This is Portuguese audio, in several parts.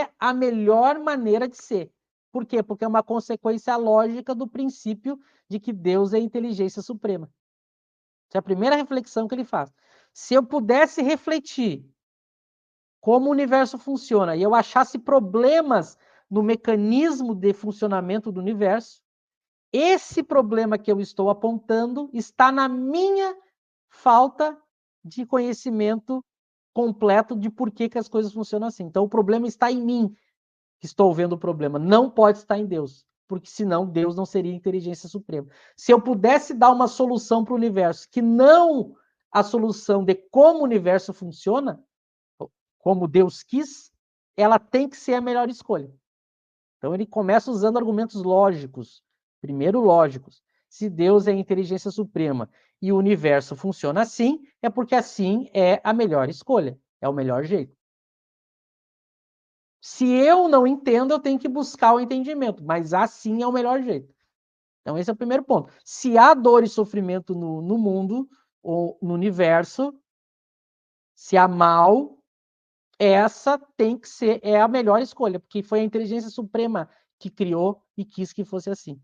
é a melhor maneira de ser. Por quê? Porque é uma consequência lógica do princípio de que Deus é a inteligência suprema. Essa é a primeira reflexão que ele faz. Se eu pudesse refletir como o universo funciona e eu achasse problemas no mecanismo de funcionamento do universo, esse problema que eu estou apontando está na minha falta de conhecimento completo de por que as coisas funcionam assim. Então, o problema está em mim, que estou vendo o problema. Não pode estar em Deus, porque senão Deus não seria inteligência suprema. Se eu pudesse dar uma solução para o universo, que não a solução de como o universo funciona, como Deus quis, ela tem que ser a melhor escolha. Então, ele começa usando argumentos lógicos. Primeiro, lógicos. Se Deus é a inteligência suprema e o universo funciona assim, é porque assim é a melhor escolha, é o melhor jeito. Se eu não entendo, eu tenho que buscar o entendimento, mas assim é o melhor jeito. Então, esse é o primeiro ponto. Se há dor e sofrimento no mundo, ou no universo, se há mal, essa tem que ser a melhor escolha, porque foi a inteligência suprema que criou e quis que fosse assim.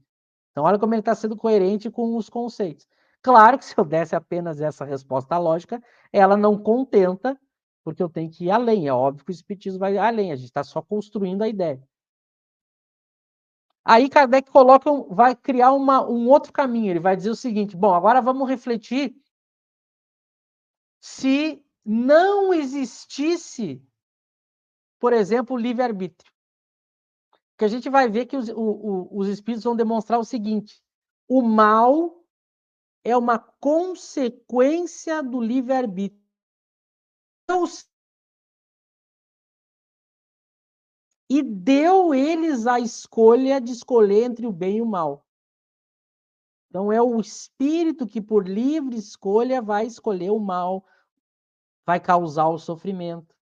Então, olha como ele está sendo coerente com os conceitos. Claro que se eu desse apenas essa resposta lógica, ela não contenta, porque eu tenho que ir além. É óbvio que o Espiritismo vai além, a gente está só construindo a ideia. Aí Kardec vai criar um outro caminho. Ele vai dizer o seguinte: bom, agora vamos refletir se não existisse, por exemplo, o livre-arbítrio. Que a gente vai ver que os espíritos vão demonstrar o seguinte: o mal é uma consequência do livre-arbítrio. E deu eles a escolha de escolher entre o bem e o mal. Então é o espírito que, por livre escolha, vai escolher o mal, vai causar o sofrimento.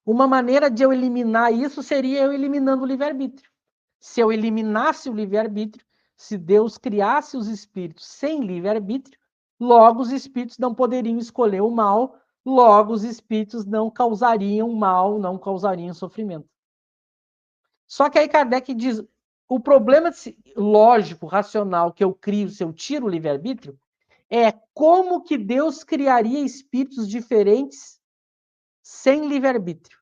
Uma maneira de eu eliminar isso seria eu eliminando o livre-arbítrio. Se eu eliminasse o livre-arbítrio, se Deus criasse os espíritos sem livre-arbítrio, logo os espíritos não poderiam escolher o mal, logo os espíritos não causariam mal, não causariam sofrimento. Só que aí Kardec diz, o problema lógico, racional que eu crio se eu tiro o livre-arbítrio é como que Deus criaria espíritos diferentes sem livre-arbítrio.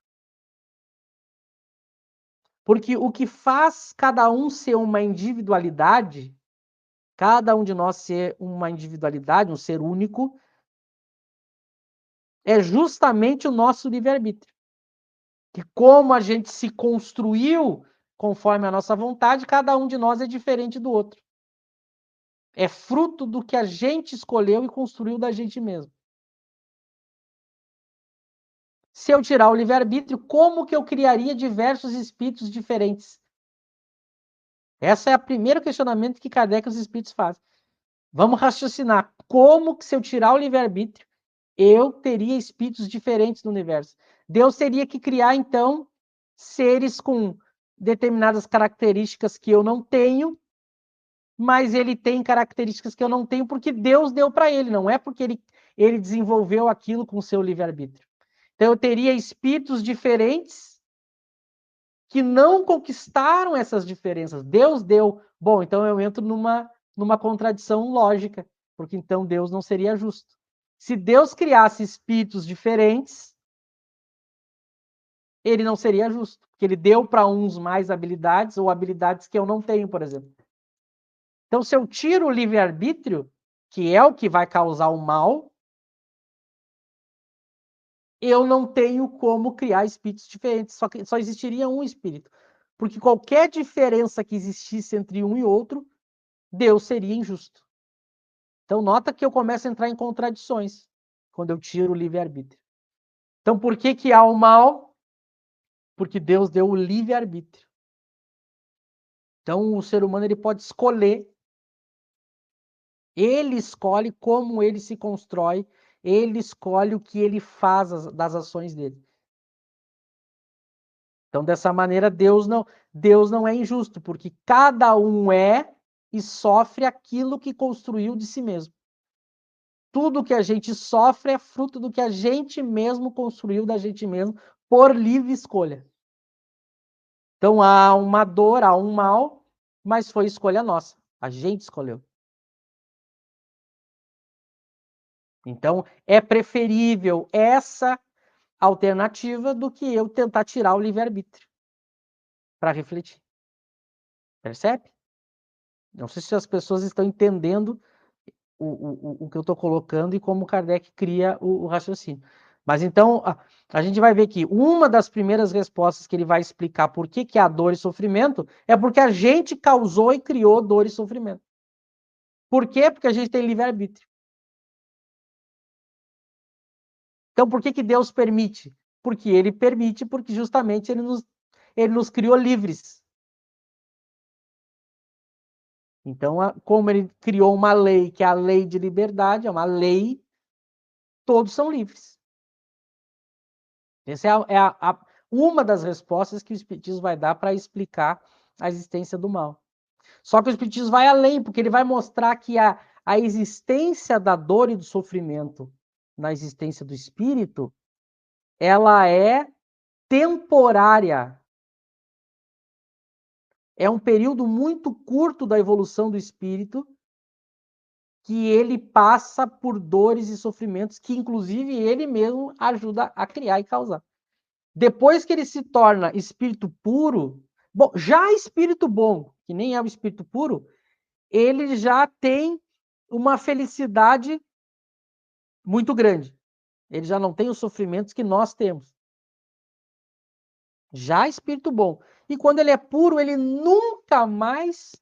Porque o que faz cada um ser uma individualidade, cada um de nós ser uma individualidade, um ser único, é justamente o nosso livre-arbítrio. Que como a gente se construiu conforme a nossa vontade, cada um de nós é diferente do outro. É fruto do que a gente escolheu e construiu da gente mesmo. Se eu tirar o livre-arbítrio, como que eu criaria diversos espíritos diferentes? Esse é o primeiro questionamento que Kardec e os espíritos fazem. Vamos raciocinar. Como que se eu tirar o livre-arbítrio, eu teria espíritos diferentes no universo? Deus teria que criar, então, seres com determinadas características que eu não tenho, mas ele tem características que eu não tenho porque Deus deu para ele, não é porque ele desenvolveu aquilo com o seu livre-arbítrio. Então, eu teria espíritos diferentes que não conquistaram essas diferenças. Deus deu. Bom, então eu entro numa contradição lógica, porque então Deus não seria justo. Se Deus criasse espíritos diferentes, ele não seria justo, porque ele deu para uns mais habilidades ou habilidades que eu não tenho, por exemplo. Então, se eu tiro o livre-arbítrio, que é o que vai causar o mal, eu não tenho como criar espíritos diferentes, só existiria um espírito. Porque qualquer diferença que existisse entre um e outro, Deus seria injusto. Então, nota que eu começo a entrar em contradições quando eu tiro o livre-arbítrio. Então, por que há o mal? Porque Deus deu o livre-arbítrio. Então, o ser humano ele pode escolher. Ele escolhe como ele se constrói, ele escolhe o que ele faz das ações dele. Então, dessa maneira, Deus não é injusto, porque cada um é e sofre aquilo que construiu de si mesmo. Tudo que a gente sofre é fruto do que a gente mesmo construiu da gente mesmo por livre escolha. Então há uma dor, há um mal, mas foi escolha nossa. A gente escolheu. Então é preferível essa alternativa do que eu tentar tirar o livre-arbítrio para refletir. Percebe? Não sei se as pessoas estão entendendo o que eu estou colocando e como Kardec cria o raciocínio. Mas então, a gente vai ver que uma das primeiras respostas que ele vai explicar por que há dor e sofrimento é porque a gente causou e criou dor e sofrimento. Por quê? Porque a gente tem livre-arbítrio. Então, por que Deus permite? Porque ele permite, porque justamente ele nos criou livres. Então, como ele criou uma lei, que é a lei de liberdade, é uma lei, todos são livres. Essa é uma das respostas que o Espiritismo vai dar para explicar a existência do mal. Só que o Espiritismo vai além, porque ele vai mostrar que a existência da dor e do sofrimento na existência do espírito, ela é temporária. É um período muito curto da evolução do espírito que ele passa por dores e sofrimentos que, inclusive, ele mesmo ajuda a criar e causar. Depois que ele se torna espírito puro, bom, já espírito bom, que nem é o espírito puro, ele já tem uma felicidade muito grande. Ele já não tem os sofrimentos que nós temos. Já espírito bom. E quando ele é puro, ele nunca mais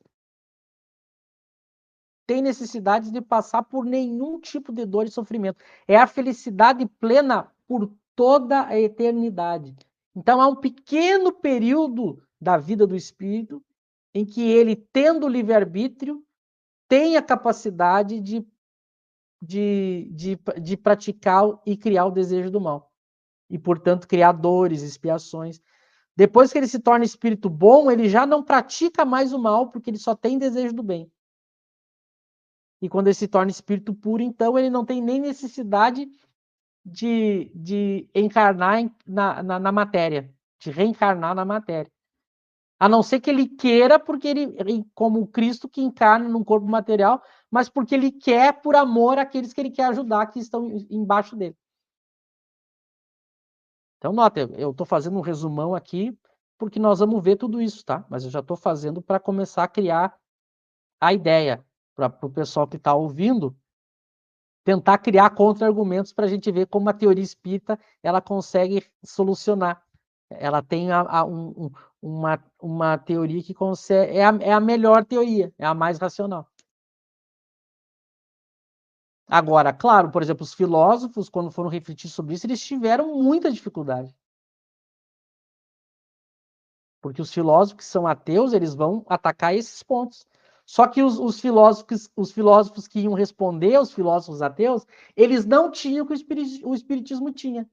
tem necessidade de passar por nenhum tipo de dor e sofrimento. É a felicidade plena por toda a eternidade. Então há um pequeno período da vida do espírito em que ele, tendo livre-arbítrio, tem a capacidade de praticar e criar o desejo do mal. E, portanto, criar dores, expiações. Depois que ele se torna espírito bom, ele já não pratica mais o mal, porque ele só tem desejo do bem. E quando ele se torna espírito puro, então ele não tem nem necessidade de encarnar na matéria, de reencarnar na matéria. A não ser que ele queira, porque ele, como Cristo que encarna num corpo material, mas porque ele quer por amor àqueles que ele quer ajudar, que estão embaixo dele. Então, nota, eu estou fazendo um resumão aqui, porque nós vamos ver tudo isso, tá? Mas eu já estou fazendo para começar a criar a ideia, para o pessoal que está ouvindo, tentar criar contra-argumentos para a gente ver como a teoria espírita ela consegue solucionar. Ela tem uma teoria que consegue. É a melhor teoria, é a mais racional. Agora, claro, por exemplo, os filósofos, quando foram refletir sobre isso, eles tiveram muita dificuldade. Porque os filósofos que são ateus, eles vão atacar esses pontos. Só que os filósofos que iam responder aos filósofos ateus, eles não tinham o que o espiritismo tinha.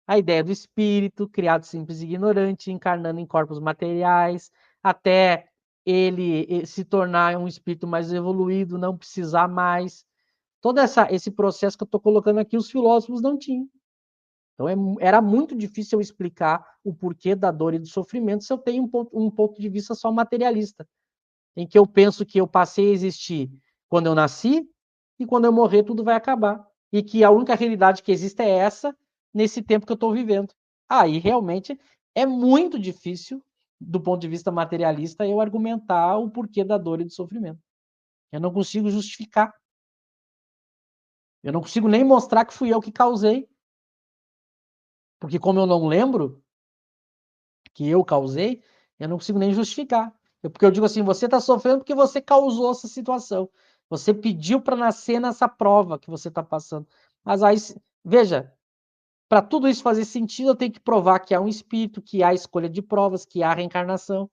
A ideia do espírito, criado simples e ignorante, encarnando em corpos materiais, até ele se tornar um espírito mais evoluído, não precisar mais. Todo esse processo que eu estou colocando aqui, os filósofos não tinham. Então, era muito difícil eu explicar o porquê da dor e do sofrimento se eu tenho um ponto de vista só materialista, em que eu penso que eu passei a existir quando eu nasci e quando eu morrer tudo vai acabar. E que a única realidade que existe é essa, nesse tempo que eu estou vivendo. Aí, realmente, é muito difícil, do ponto de vista materialista, eu argumentar o porquê da dor e do sofrimento. Eu não consigo justificar. Eu não consigo nem mostrar que fui eu que causei. Porque como eu não lembro que eu causei, eu não consigo nem justificar. Porque eu digo assim, você está sofrendo porque você causou essa situação. Você pediu para nascer nessa prova que você está passando. Mas aí, veja, para tudo isso fazer sentido, eu tenho que provar que há um espírito, que há escolha de provas, que há reencarnação.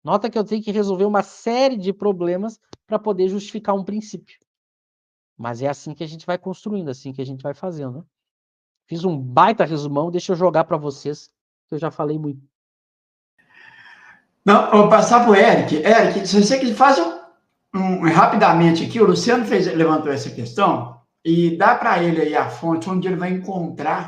Nota que eu tenho que resolver uma série de problemas para poder justificar um princípio. Mas é assim que a gente vai construindo, assim que a gente vai fazendo, né? Fiz um baita resumão, deixa eu jogar para vocês, que eu já falei muito. Não, eu vou passar para o Eric. Eric, se você quiser fazer rapidamente aqui, o Luciano levantou essa questão e dá para ele aí a fonte onde ele vai encontrar